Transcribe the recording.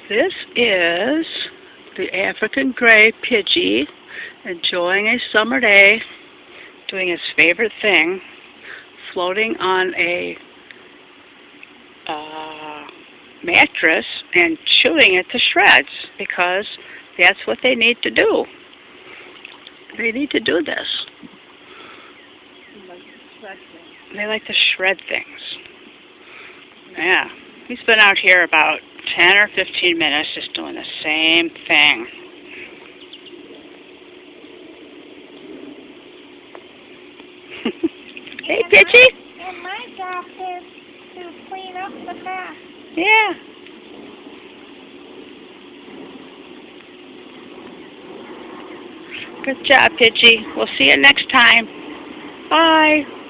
This is the African gray Pidgey enjoying a summer day, doing his favorite thing, floating on a mattress and chewing it to shreds because that's what they need to do. They need to do this. They like to shred things. Yeah. He's been out here about 10 or 15 minutes just doing the same thing. Hey, Pidgey. And my job is to clean up the mess. Yeah. Good job, Pidgey. We'll see you next time. Bye.